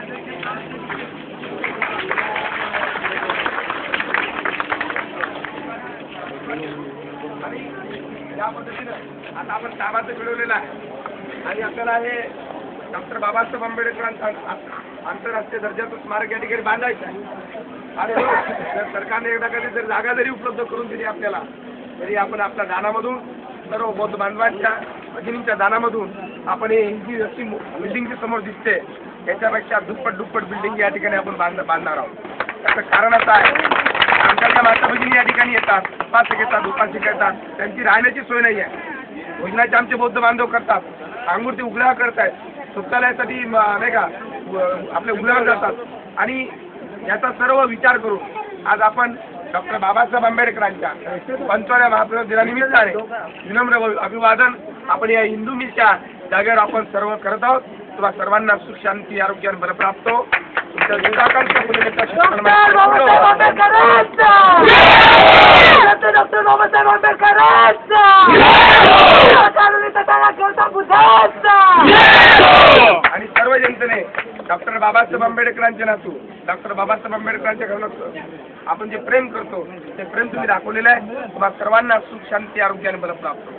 या पद्धतीनं आता आपण ताबाचं घडवलेलं आहे आणि आपल्याला हे डॉक्टर बाबासाहेब आंबेडकरांचा आंतरराष्ट्रीय दर्जाचं स्मारक या ठिकाणी बांधायचं आहे. आणि जर सरकारने एकदा कधी जर जागा जरी उपलब्ध करून दिली आपल्याला, तरी आपण आपल्या दानामधून सर्व बौद्ध बांधवांच्या भगिनींच्या दानामधून आपण ही अशी बिल्डिंगची समोर दिसते याच्यापेक्षा दुप्पट बिल्डिंग या ठिकाणी आपण बांधणार आहोत. त्याचं कारण असं आहे, आमच्या माता भगिनी या ठिकाणी येतात, उपासक येतात, त्यांची राहण्याची सोय नाही आहे. भोजनाचे आमचे बौद्ध बांधव करतात, अंगूर ते उघड्या करतायत, शौचालयासाठी नाही का आपले उघड्यावर जातात. आणि याचा सर्व विचार करून आज आपण डॉक्टर बाबासाहेब आंबेडकरांच्या 55व्या महाप्रसाद दिनानिमित्ताने विनम्र अभिवादन आपण या हिंदू मिलच्या जागेवर आपण सर्व करत आहोत. तुम्हाला सर्वांना सुख शांती आरोग्य आणि बल प्राप्त हो. तुमच्या डॉक्टर बाबासाहेब आणि सर्व जनतेने डॉक्टर बाबासाहेब आंबेडकरांचे नातू डॉक्टर बाबासाहेब आंबेडकरांच्या घरात आपण जे प्रेम करतो ते प्रेम तुम्ही दाखवलेलं आहे. तुम्हाला सर्वांना सुख शांती आरोग्य आणि बल प्राप्त हो.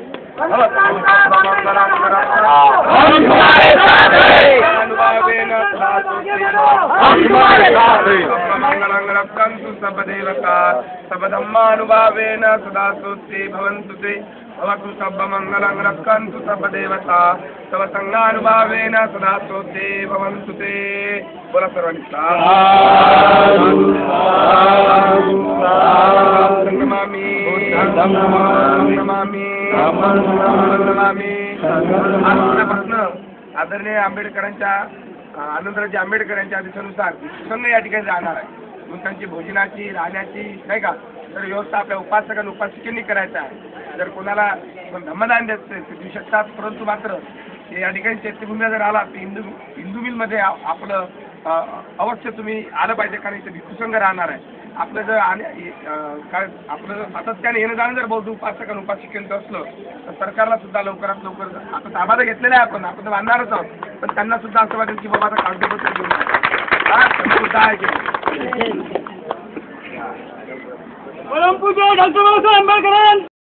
सबधम्मानुभावेन सदा सुते भवन्तु ते भवतु सर्वमङ्गलं रक्षन्तु सर्वदेवता तव संगानुभावेन सदा सुते भवन्तु ते. बोला सर्वांनी आदरणीय आंबेडकरांच्या आनंदराजे आंबेडकर यांच्या आदेशानुसार संघ या ठिकाणी राहणार आहे. म्हणून त्यांची भोजनाची राहण्याची नाही का तर व्यवस्था आपल्या उपासक आणि उपासिकेंनी करायचं आहे. जर कोणाला धम्मदान द्यायचं ते देऊ शकतात, परंतु मात्र या ठिकाणी चैत्यभूमीला जर आला तर हिंदू मिलमध्ये आपलं अवश्य तुम्ही आलं पाहिजे, कारण इथे भिक्षुसंघ राहणार आहे. आपलं जर काय आपलं सातत्याने येणं जाणं जर बौद्ध उपासक आणि उपासिकेंचं असलं तर सरकारला सुद्धा लवकरात लवकर आता ताबा घेतलेला आहे आपण तर बांधणारच आहोत, पण त्यांना सुद्धा असं वाटेल की बाबा आता कागदपत्र घेऊन सुद्धा आहे की परमपूज्य डॉक्टर बाबासाहेब आंबेडकर